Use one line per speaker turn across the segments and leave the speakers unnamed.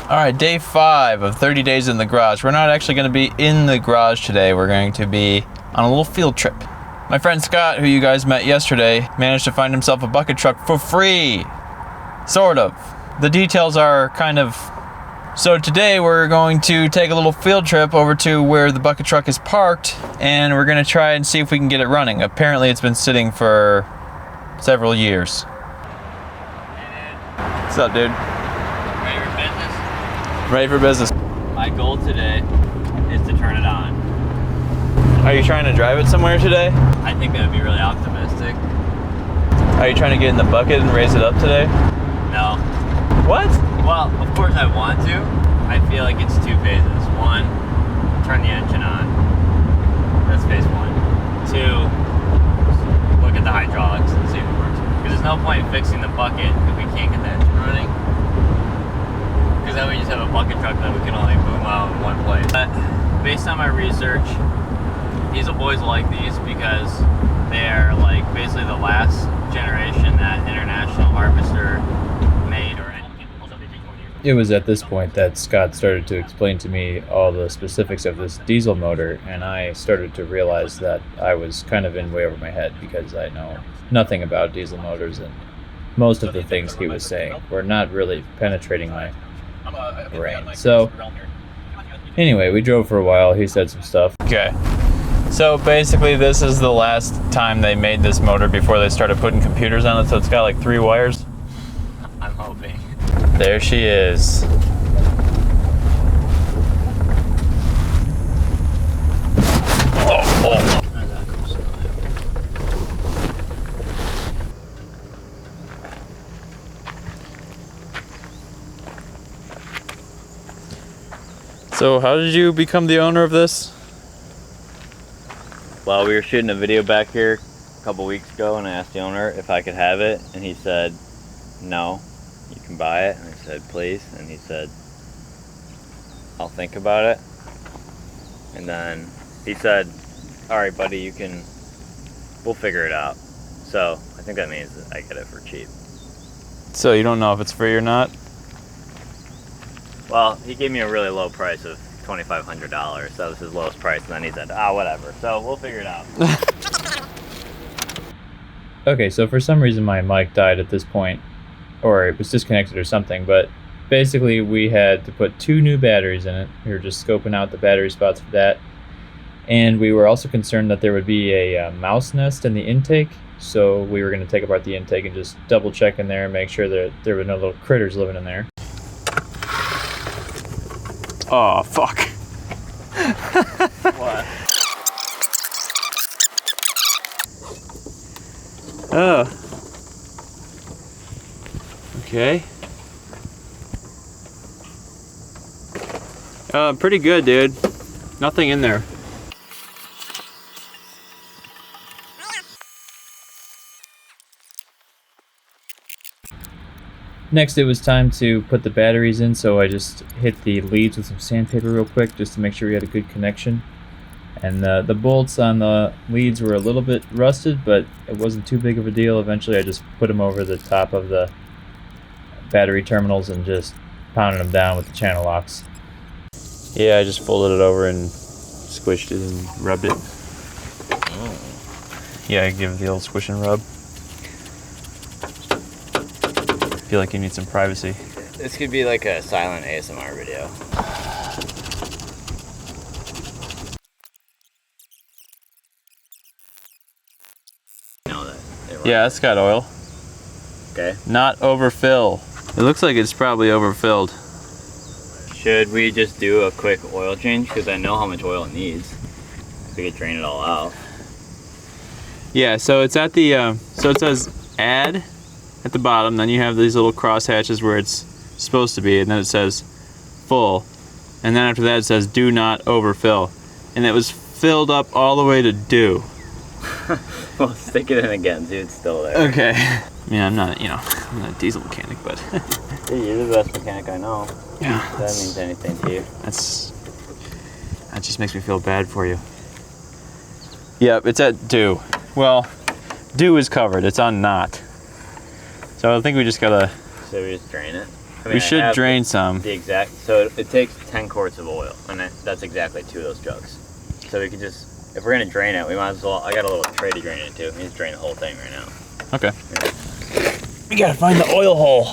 All right, day 5 of 30 days in the garage. We're not actually going to be in the garage today. We're going to be on a little field trip. My friend Scott, who you guys met yesterday, managed to find himself a bucket truck for free. Sort of. The details are kind of... So today we're going to take a little field trip over to where the bucket truck is parked, and we're going to try and see if we can get it running. Apparently it's been sitting for several years. What's up, dude?
Ready for business?
Ready for business.
My goal today is to turn it on.
Are you trying to drive it somewhere today?
I think that would be really optimistic.
Are you trying to get in the bucket and raise it up today?
No.
What?
Well, of course I want to. I feel like it's 2 phases. 1, turn the engine on. That's phase 1. 2, look at the hydraulics and see if it works. Because there's no point in fixing the bucket if we can't get the engine running. Because then we just have a bucket truck that we can only boom out in one place. But based on my research, these boys like these because they are like basically the last generation that International Harvester made.
It was at this point that Scott started to explain to me all the specifics of this diesel motor, and I started to realize that I was kind of in way over my head because I know nothing about diesel motors, and most of the things he was saying were not really penetrating my brain. So anyway, we drove for a while. He said some stuff. Okay. So basically this is the last time they made this motor before they started putting computers on it, so it's got like 3 wires.
I'm hoping.
There she is. Oh. So how did you become the owner of this?
Well, we were shooting a video back here a couple weeks ago, and I asked the owner if I could have it, and he said, no, you can buy it. And I said, please. And he said, I'll think about it. And then he said, all right, buddy, we'll figure it out. So I think that means that I get it for cheap.
So you don't know if it's free or not?
Well, he gave me a really low price of $2,500. That was his lowest price, and then he said, whatever. So we'll figure it out.
Okay, so for some reason my mic died at this point, or it was disconnected or something, but basically we had to put 2 new batteries in it. We were just scoping out the battery spots for that, and we were also concerned that there would be a mouse nest in the intake, so we were going to take apart the intake and just double check in there and make sure that there were no little critters living in there. Oh, fuck.
What?
Oh. Okay. Pretty good, dude. Nothing in there. Next, it was time to put the batteries in, so I just hit the leads with some sandpaper real quick just to make sure we had a good connection. And the bolts on the leads were a little bit rusted, but it wasn't too big of a deal. Eventually I just put them over the top of the battery terminals and just pounded them down with the channel locks. Yeah, I just folded it over and squished it and rubbed it. Oh. Yeah, I give it the old squish and rub. I feel like you need some privacy.
This could be like a silent ASMR video.
Yeah, it's got oil.
Okay.
Not overfill. It looks like it's probably overfilled.
Should we just do a quick oil change? Because I know how much oil it needs. We could drain it all out.
Yeah, so it's at the, so it says add at the bottom, then you have these little cross hatches where it's supposed to be, and then it says full. And then after that it says do not overfill. And it was filled up all the way to do.
Well, stick it in again, see if it's still there.
Okay. I mean, I'm not a diesel mechanic, but...
Dude, you're the best mechanic I know.
Yeah.
If that means anything to you.
That just makes me feel bad for you. Yep, it's at do. Well, do is covered. It's on not. So I think we just gotta...
So we just drain it? I mean,
We should drain some.
The exact, so it takes 10 quarts of oil, and that's exactly 2 of those jugs. So we could just, if we're gonna drain it, we might as well, I got a little tray to drain it too. We just drain the whole thing right now.
Okay. We gotta find the oil hole.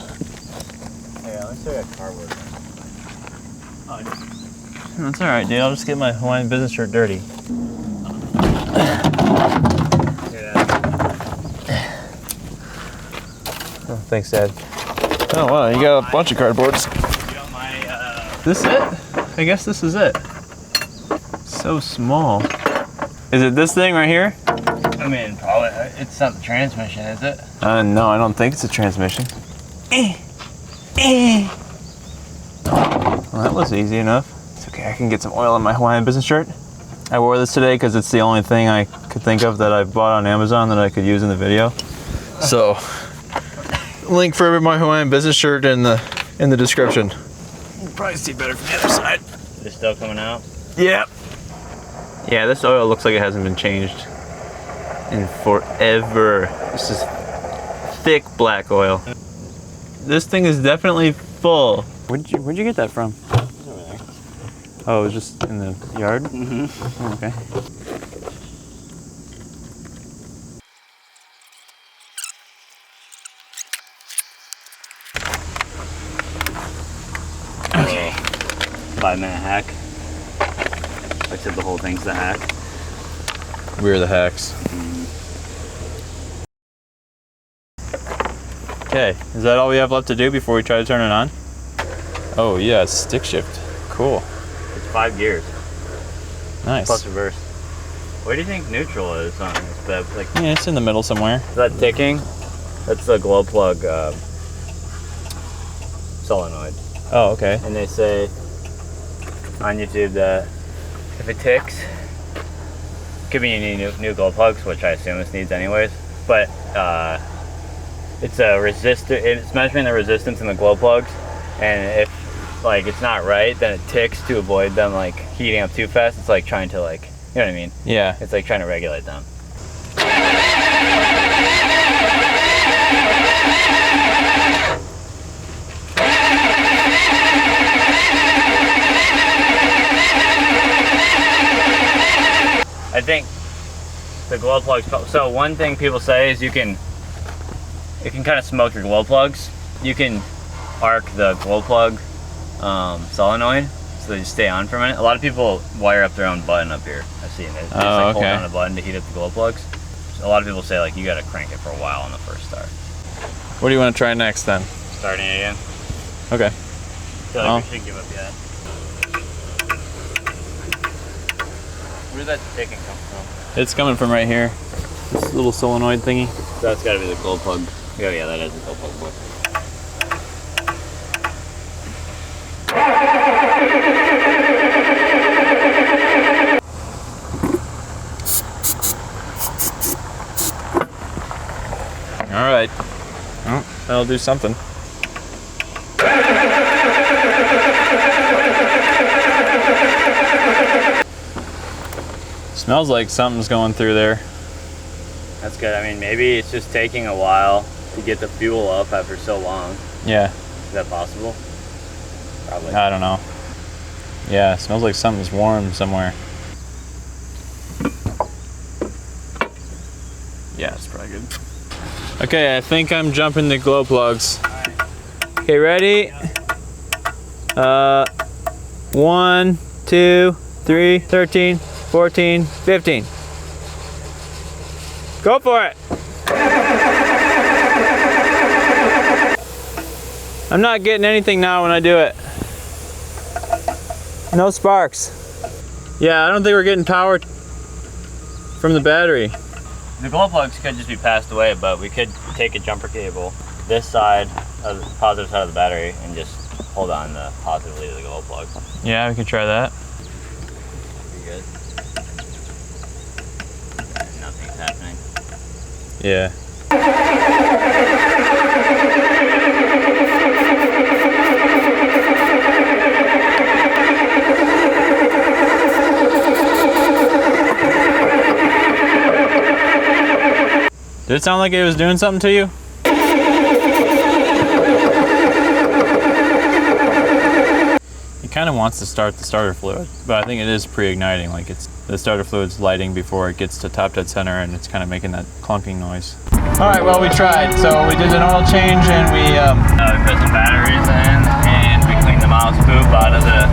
Yeah, let's do a cardboard.
That's alright, dude. I'll just get my Hawaiian business shirt dirty. Oh, thanks, Dad. Oh, wow. You got a bunch of cardboards.
You don't mind,
This it? I guess this is it. So small. Is it this thing right here?
I mean, probably, it's not the transmission, is it?
No, I don't think it's a transmission. Well, that was easy enough. It's okay, I can get some oil in my Hawaiian business shirt. I wore this today because it's the only thing I could think of that I bought on Amazon that I could use in the video. So, link for my Hawaiian business shirt in the description. You can probably see better from the other side.
Is it still coming out?
Yep. Yeah, this oil looks like it hasn't been changed in forever. This is thick black oil. This thing is definitely full. Where'd you get that from?
Over there.
Oh, it was just in the yard?
Mm-hmm.
Oh, okay.
Okay. 5-minute hack. I said the whole thing's the hack.
We're the hacks. Okay, is that all we have left to do before we try to turn it on? Oh yeah, it's stick shift. Cool.
It's 5 gears.
Nice.
Plus reverse. What do you think neutral is on this bed? Like,
Yeah, it's in the middle somewhere.
is that ticking? That's the glow plug solenoid.
Oh, okay.
And they say on YouTube that if it ticks, could be you need new glow plugs, which I assume this needs anyways. But it's a resistor. It's measuring the resistance in the glow plugs, and if like it's not right, then it ticks to avoid them like heating up too fast. It's like trying to like, you know what I mean?
Yeah.
It's like trying to regulate them. I think the glow plugs. So one thing people say is it can kind of smoke your glow plugs. You can arc the glow plug solenoid so they just stay on for a minute. A lot of people wire up their own button up here. I've seen it. They just like hold down a button to heat up the glow plugs. So a lot of people say like you got to crank it for a while on the first start.
What do you want to try next then?
Starting it again.
Okay.
I feel like we should give up yet. Where did that ticking come from?
It's coming from right here. This little solenoid thingy.
So that's got to be the glow plug. Oh yeah, that is the glow plug.
All right. Well, that'll do something. Smells like something's going through there.
That's good. I mean, maybe it's just taking a while to get the fuel up after so long.
Yeah.
Is that possible? Probably.
I don't know. Yeah, it smells like something's warm somewhere. Yeah, it's probably good. Okay, I think I'm jumping the glow plugs.
Alright.
Okay, ready? 1, 2, 3, 13, 14, 15. Go for it! I'm not getting anything now when I do it. No sparks. Yeah, I don't think we're getting power from the battery.
The glow plugs could just be passed away, but we could take a jumper cable this side, of the positive side of the battery, and just hold on the positive lead of the glow plug.
Yeah, we could try that.
Pretty good. Nothing's happening.
Yeah. Did it sound like it was doing something to you? kind of wants to start the starter fluid, but I think it is pre-igniting. Like the starter fluid's lighting before it gets to top dead center, and it's kind of making that clunking noise. All right, well, we tried. So we did an oil change, and we
put some batteries in, and we cleaned the mouse poop out of the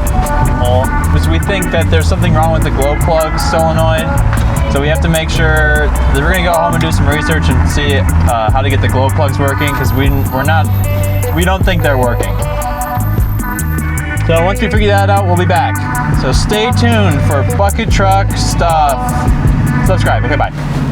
hole.
because we think that there's something wrong with the glow plug solenoid. So we have to make sure that we're gonna go home and do some research and see how to get the glow plugs working, because we don't think they're working. So once we figure that out, we'll be back. So stay tuned for bucket truck stuff. Subscribe. Okay, bye.